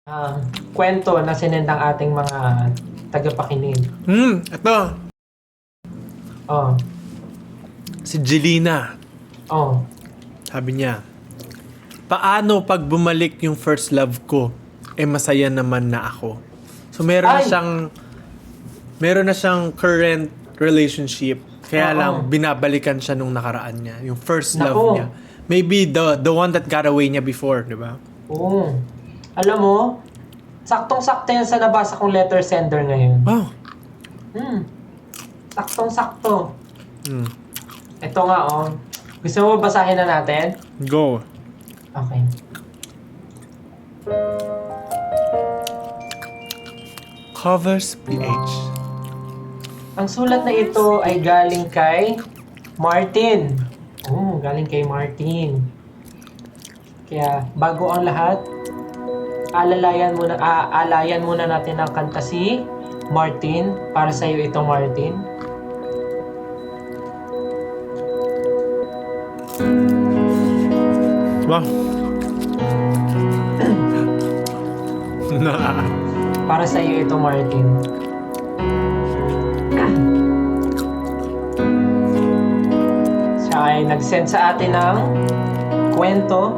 ah, kwento na sinend ng ating mga tagapakinig. Ito. Oh, Si Jelina. oh. Sabi niya, paano pag bumalik yung first love ko, masaya naman na ako. So Ay! meron na siyang current relationship. Kaya Oo. lang, binabalikan siya nung nakaraan niya. Yung first Naku. love niya. Maybe the one that got away niya before, di ba? Oo. Alam mo, saktong-sakto yan sa nabasa kong letter sender ngayon. Wow. Saktong-sakto. Hmm. Ito nga, oh. Gusto mo basahin na natin? Go. Okay. Covers PH. Ang sulat na ito ay galing kay Martin. Galing kay Martin. Kaya bago ang lahat, alayan muna natin ang kanta si Martin. Para sa iyo ito, Martin. Wow. Para sa iyo ito, Martin. Siya ay nag-send sa atin ng kwento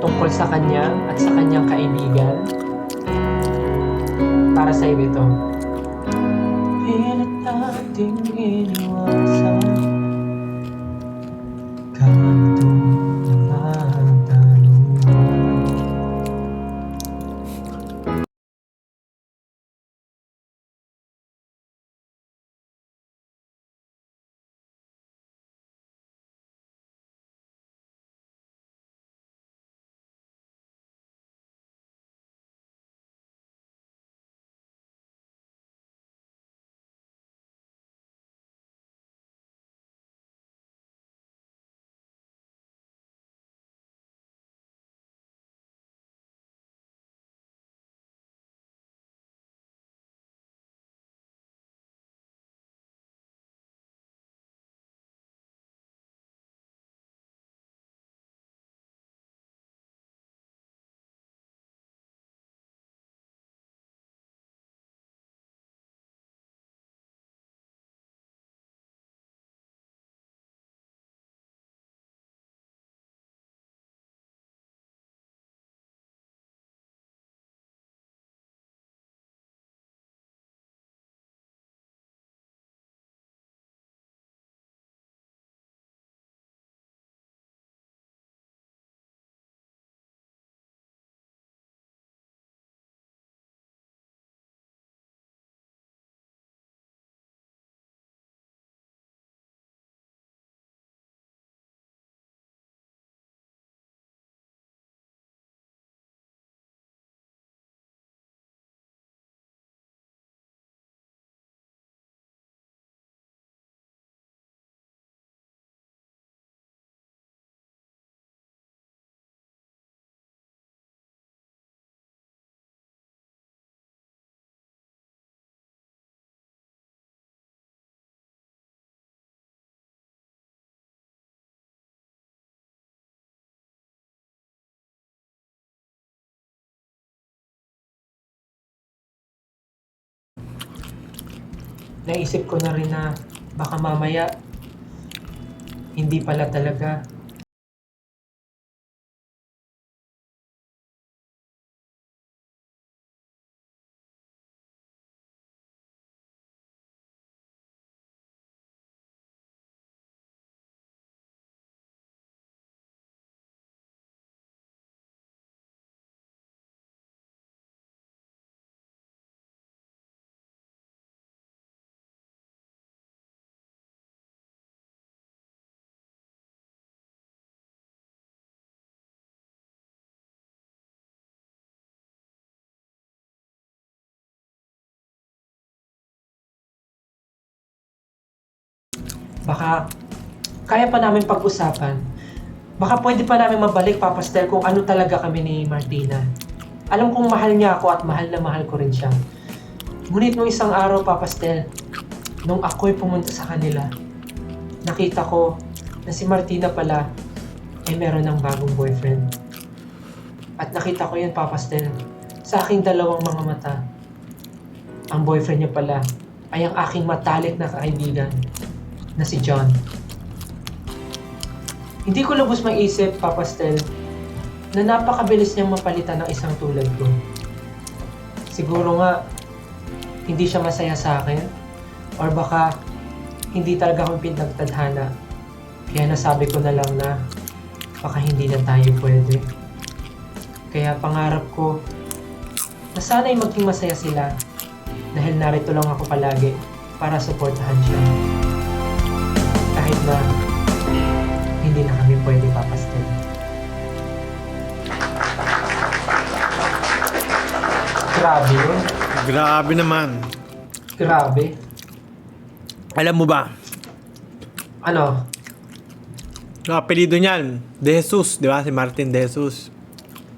tungkol sa kanya at sa kanyang kaibigan. Para sa iyo ito. Pilit nating iniwasan kanto ng katanungan. Naisip ko na rin na baka mamaya hindi pala talaga. Baka kaya pa namin pag-usapan. Baka pwede pa namin mabalik, Papastel, kung ano talaga kami ni Martina. Alam kong mahal niya ako at mahal na mahal ko rin siya. Ngunit nung isang araw, Papastel, nung ako'y pumunta sa kanila, nakita ko na si Martina pala ay meron ng bagong boyfriend. At nakita ko yun, Papastel, sa aking dalawang mga mata. Ang boyfriend niya pala ay ang aking matalik na kaibigan na si John. Hindi ko lubos maisip, Papa Stel, na napakabilis niyang mapalitan ng isang tulad ko. Siguro nga, hindi siya masaya sa akin, or baka hindi talaga akong pinagtadhana. Kaya nasabi ko na lang na baka hindi na tayo pwede. Kaya pangarap ko na sana'y maging masaya sila dahil narito lang ako palagi para suportahan siya. Kahit na hindi na kami pwede, Papa Stel. Grabe yun. Grabe naman. Grabe. Alam mo ba, Ano? ang apelido niyan, De Jesus, di ba? Si Martin De Jesus.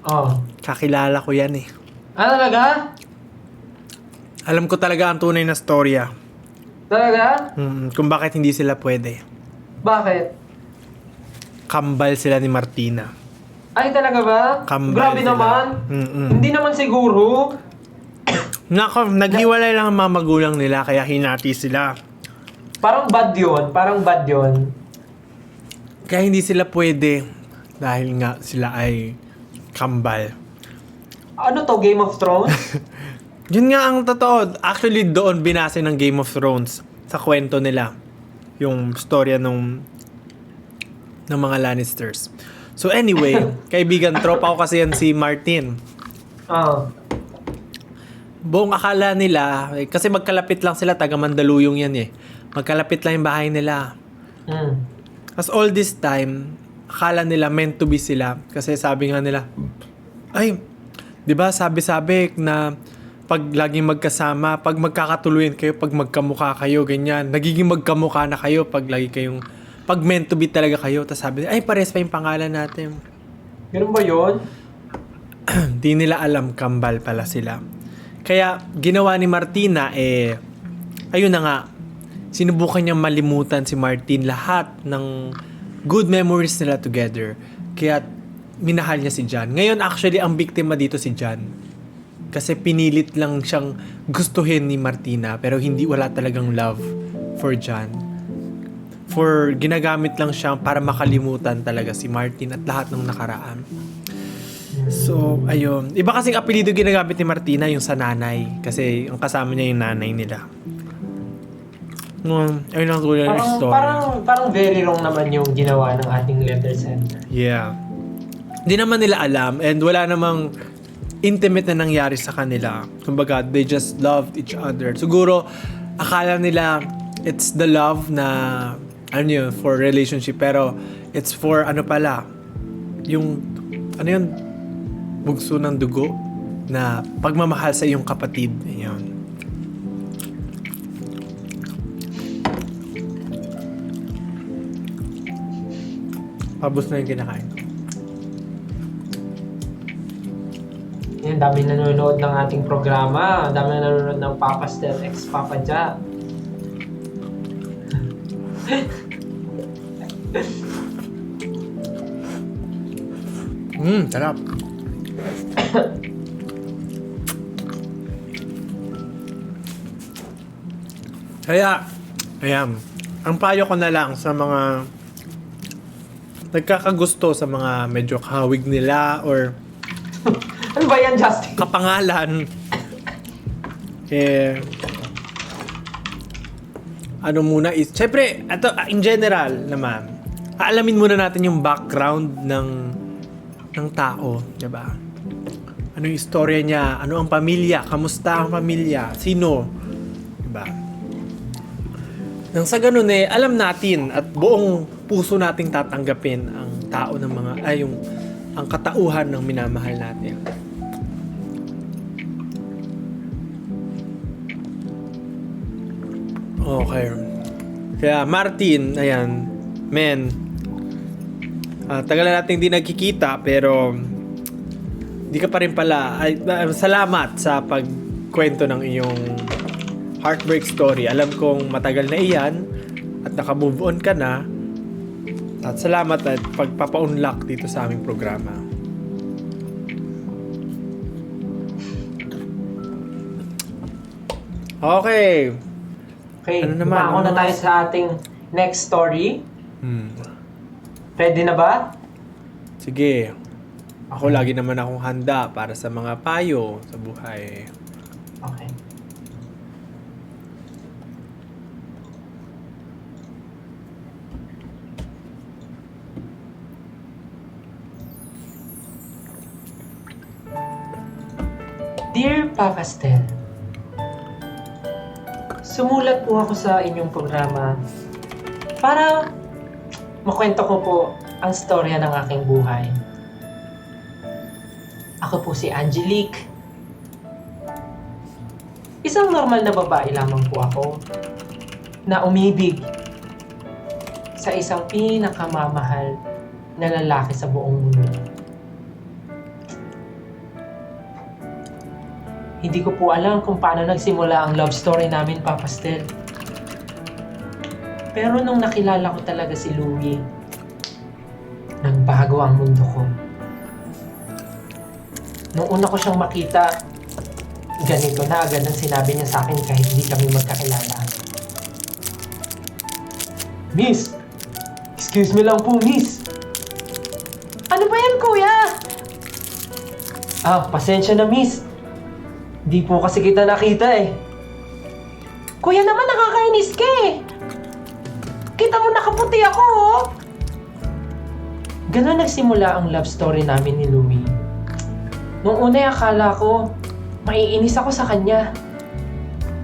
Oh. Kakilala ko yan eh. Ah, talaga? Alam ko talaga ang tunay na storya. Talaga? Kung bakit hindi sila pwede. Bakit? Kambal sila ni Martina. Ay, talaga ba? Kambal Grabe sila. naman. Hindi naman siguro. Nako, naghiwalay lang ang mga magulang nila kaya hinati sila. Parang bad yun. Parang bad yun. Kaya hindi sila pwede dahil nga sila ay kambal. Ano to? Game of Thrones? Yun nga ang totoo. Actually, doon binase ng Game of Thrones sa kwento nila. Yung storya ng mga Lannisters. So anyway, kaibigan, tropa ko kasi yan si Martin. Oh. Buong akala nila, kasi magkalapit lang sila, taga Mandaluyong yan eh. Magkalapit lang yung bahay nila. As all this time, akala nila meant to be sila. Kasi sabi nga nila, ay, di ba sabi-sabi na pag laging magkasama, pag magkakatuluyan kayo, pag magkamukha kayo, ganyan. Nagiging magkamukha na kayo pag lagi kayong, pag meant to be talaga kayo. Tapos sabi nila, ay, pares pa yung pangalan natin. Ganun ba yun? Di nila alam, kambal pala sila. Kaya, ginawa ni Martina, ayun na nga, sinubukan niyang malimutan si Martin lahat ng good memories nila together. Kaya, minahal niya si John. Ngayon, actually, ang biktima dito si John. Kasi pinilit lang siyang gustuhin ni Martina, pero wala talagang love for John. Ginagamit lang siya para makalimutan talaga si Martin at lahat ng nakaraan. So, ayun. Iba kasing apelido ginagamit ni Martina, yung sa nanay. Kasi ang kasama niya yung nanay nila. Ayun ang tulad ng story. Parang very wrong naman yung ginawa ng ating letter sender. Yeah. Hindi naman nila alam and wala namang intimate na nangyari sa kanila. Kumbaga, they just loved each other. Siguro, akala nila it's the love na for relationship. Pero, it's for pala, yung, bugso ng dugo na pagmamahal sa iyong kapatid. Ayun. Pabos na yung kinakain ko. Yan, dami nanonood ng ating programa. Dami nanonood ng Papa Stel X Papa Ja. Sarap. Kaya, ayan. Ang payo ko na lang sa mga nagkakagusto sa mga medyo kahawig nila or Ano ba yan, Justin? kapangalan, muna is, syempre, in general naman, aalamin muna natin yung background ng tao, diba? Ano yung istorya niya, ano ang pamilya, kamusta ang pamilya, sino, diba? Nang sa ganun alam natin at buong puso nating tatanggapin ang tao ng ang katauhan ng minamahal natin. Okay. Kaya Martin, ayan, tagal na natin hindi nagkikita pero di ka pa rin pala, salamat sa pagkwento ng iyong heartbreak story. Alam kong matagal na iyan at naka-move on ka na. At salamat at pagpapa-unlock dito sa aming programa. Okay. Okay, Ano naman? dumako na tayo sa ating next story. Ready na ba? Sige. Ako lagi naman akong handa para sa mga payo sa buhay. Okay. Dear Papa Stel, sumulat po ako sa inyong programa para makwento ko po ang storya ng aking buhay. Ako po si Angelique. Isang normal na babae lamang po ako na umibig sa isang pinakamamahal na lalaki sa buong mundo. Hindi ko po alam kung paano nagsimula ang love story namin, Papa Stel. Pero nung nakilala ko talaga si Louie, nagbago ang mundo ko. Nung una ko siyang makita, ganito na agad ang sinabi niya sa akin kahit hindi kami magkakilala. Miss! Excuse me lang po, miss! Ano ba yan, kuya? Pasensya na, miss. Di po kasi kita nakita eh. Kuya naman, nakakainis ka eh. Kita mo nakaputi ako oh. Ganon nagsimula ang love story namin ni Louie. Nung una akala ko, maiinis ako sa kanya.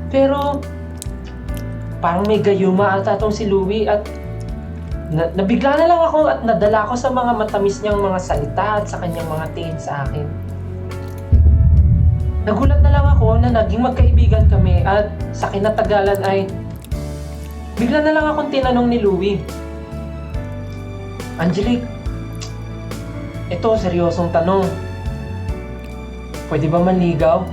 Pero, parang may gayuma ata tong si Louie at nabigla na lang ako at nadala ako sa mga matamis niyang mga salita at sa kanyang mga tingin sa akin. Nagulat na lang ako na naging magkaibigan kami at sa kinatagalan ay bigla na lang akong tinanong ni Louie. Angelique, ito seryosong tanong. Pwede ba manligaw?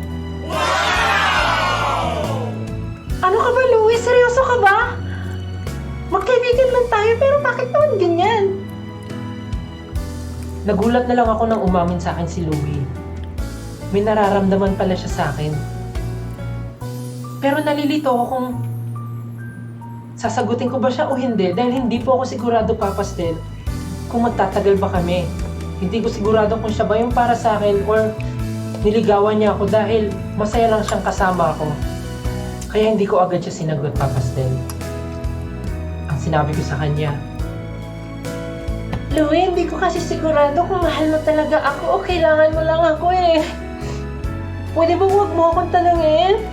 Ano ka ba, Louie? Seryoso ka ba? Magkaibigan lang tayo pero bakit naman ganyan? Nagulat na lang ako nang umamin sa akin si Louie. May nararamdaman pala siya sa akin. Pero nalilito ako kung sasagutin ko ba siya o hindi dahil hindi po ako sigurado, Papa Stel, kung magtatagal ba kami. Hindi ko sigurado kung siya ba yung para sa akin or niligawan niya ako dahil masaya lang siyang kasama ako. Kaya hindi ko agad siya sinagot, Papa Stel. Ang sinabi ko sa kanya, Louie, hindi ko kasi sigurado kung mahal mo talaga ako o kailangan mo lang ako eh. Pwede ba huwag mo akong tanungin?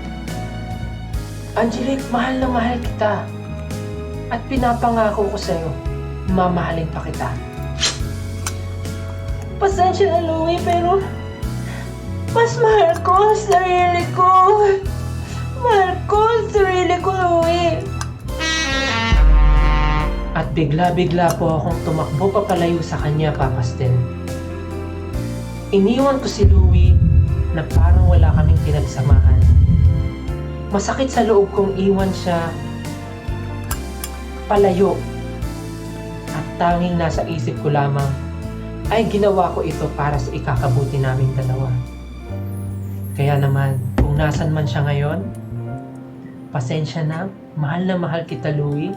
Angelique, mahal na mahal kita. At pinapangako ko sa'yo, mamahalin pa kita. Pasensya na, Louie, pero mas mahal ko ang sarili ko. Mahal ko ang sarili ko, Louie. At bigla-bigla po akong tumakbo papalayo sa kanya, Papa Stel. Iniwan ko si Louie na parang wala kaming pinagsamahan. Masakit sa loob kong iwan siya palayo. At tanging nasa isip ko lamang ay ginawa ko ito para sa ikakabuti naming dalawa. Kaya naman, kung nasan man siya ngayon, pasensya na mahal kita, Louie.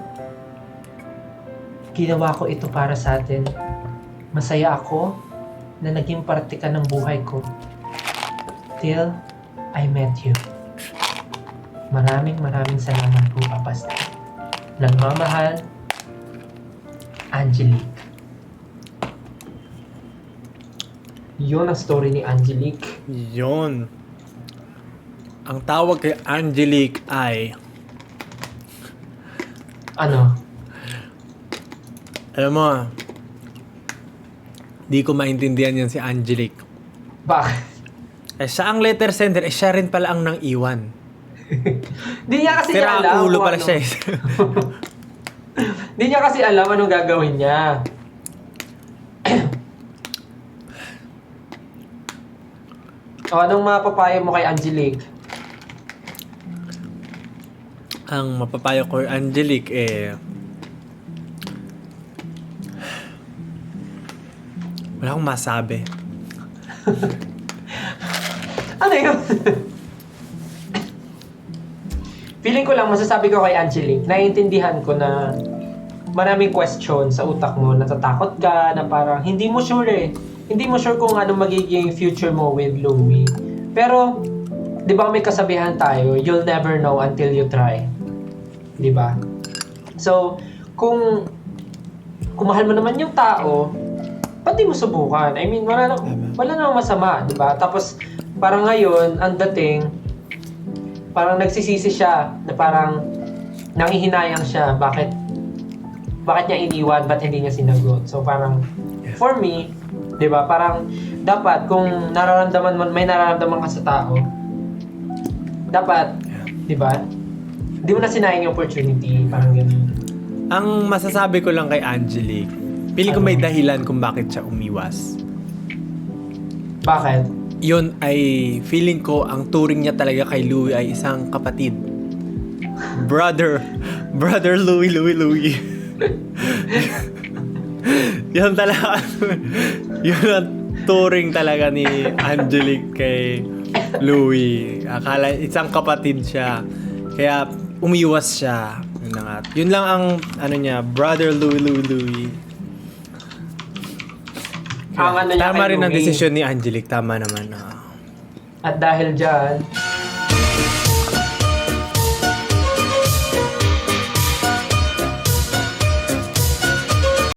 Ginawa ko ito para sa atin. Masaya ako na naging parte ka ng buhay ko. Till I met you. Maraming salamat po, Papa Stel. Nagmamahal, Angelique. Yun ang story ni Angelique. Yun. Ang tawag kay Angelique ay... Ano? Alam mo, di ko maintindihan yan si Angelique. Bakit? Siya ang letter sender, siya rin pala ang nang iwan. Di niya kasi Sira alam ulo kung pala ano. siya. Di niya kasi alam anong gagawin niya. Anong mapapayo mo kay Angelique? Ang mapapayo ko kay Angelique wala akong masabi. Ano yun? feeling ko lang, masasabi ko kay Angelique, naiintindihan ko na maraming question sa utak mo, natatakot ka, na parang hindi mo sure eh. Hindi mo sure kung ano magiging future mo with Louie. Pero, di ba may kasabihan tayo, you'll never know until you try. Di ba? So, kung mahal mo naman yung tao, ba't di mo subukan? I mean, wala namang masama, di ba? Tapos, parang ngayon, ang dating, parang nagsisisi siya, na parang nangihinayang siya, bakit niya iniwan, ba't hindi niya sinagot? So, parang, for me, di ba, parang, dapat, kung may nararamdaman ka sa tao, dapat, di ba, di mo na sinayang yung opportunity, parang gano'n. Ang masasabi ko lang kay Angelique, feeling ko may dahilan kung bakit siya umiwas. Bakit? Yun ay, feeling ko, ang turing niya talaga kay Louie ay isang kapatid. Brother Louie. Yun talaga, yun ang turing talaga ni Angelique kay Louie. Akala, isang kapatid siya. Kaya, umiwas siya. Yun lang ang, niya, Brother Louie. Ang ano niya Tama kay rin ang Louie. desisyon ni Angelique. Tama naman. At dahil dyan,